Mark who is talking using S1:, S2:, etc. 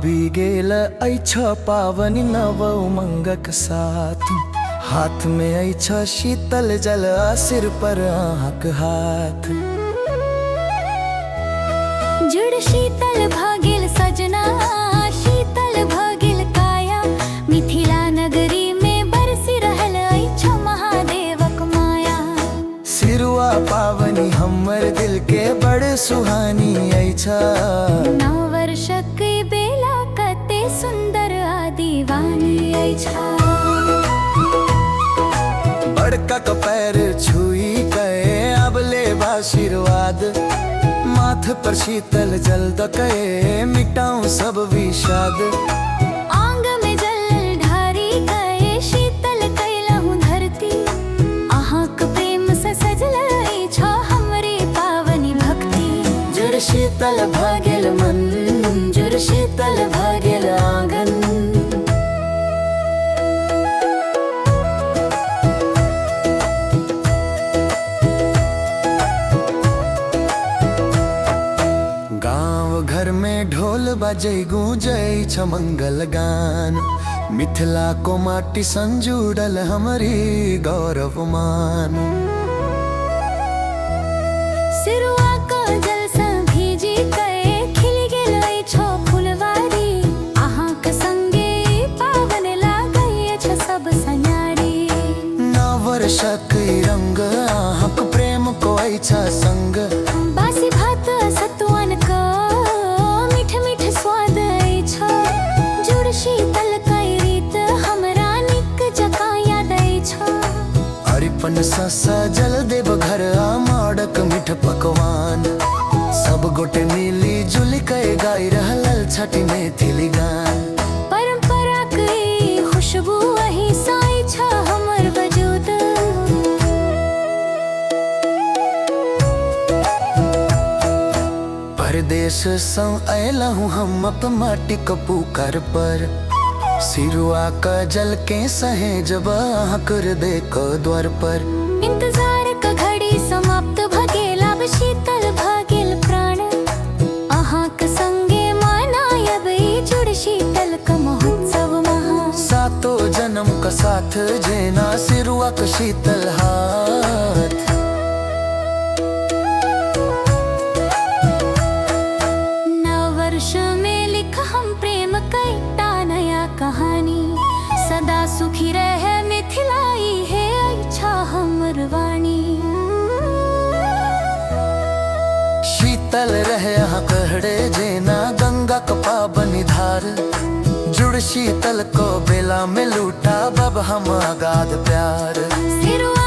S1: आबि गेल अछि पावनि नव उमंगक साथ। हाथ में अछि शीतल जल, सिर पर अहाँक हाथ।
S2: जुड़ शीतल भ गेल सजना, शीतल भ गेल काया। मिथिला नगरी में बरसि रहल अछि महादेवक माया।
S1: सिरुआ पावनि हमर दिल के बड़ सुहानी अछि।
S2: नव वर्षक बेला कते सुंदर आ दीवानी अछि।
S1: बड़का का पैर छुई कहे अब ले आशीर्वाद। माथ पर शीतल जल दके मिटाऊं सब विषाद।
S2: आंग में जल ढारी कहे शीतल कैलहु धरती। अहाँक प्रेम से सजल अछि हमरे पावनी भक्ति।
S1: जुड़ शीतल भ गेल मन, जुड़ शीतल भ गेल आंगन। गाँव घर में ढोल बजै गूंजै छ मंगल गान। मिथिला को माटी संजुड़ल हमारी गौरव मान।
S2: सिरुआ का जल सँ भीजी कए खिल गेल अछि फुलवारी। अहाँक संगे पावन लागै अछि सब सन्यारी।
S1: नव वर्षक रंग अहाँक प्रेम को अछि संग।
S2: बासी भात सतुअन का मीठ मीठ स्वाद अछि। जुड़ शीतल कए रीत हमरा नीक जकाँ याद अछि।
S1: अरिपन सँ सजल देव घर माड़क मीठ पकवान। सब गोटे मिली जुली कए गाय रहल छठी मैथिली गान।
S2: परंपरा के खुशबू अही साई छ हमर वजूद।
S1: परदेश सँ अयलहुँ हम अपन माटिक पुकार पर। सिरुआ का जल के सहेजब अहाँक हृदय क द्वार पर।
S2: इंतजार का घड़ी समाप्त भ गेल, अब शीतल भ गेल प्राण। अहाँक संगे मनायब ई जुड़ शीतल का महोत्सव महा।
S1: सातो जन्म का साथ जेना सिरुआ का शीतल हाथ।
S2: नव वर्ष में लिख हम प्रेम कईटा नया कहानी। सदा सुखी रहे मिथिलाई है अच्छा हमर वाणी।
S1: शीतल रहे यहाँ कहड़े जेना गंगा का पावनी धार। जुड़ शीतल को बेला में लूटा बब हम अगाध प्यार।
S2: सिरुआ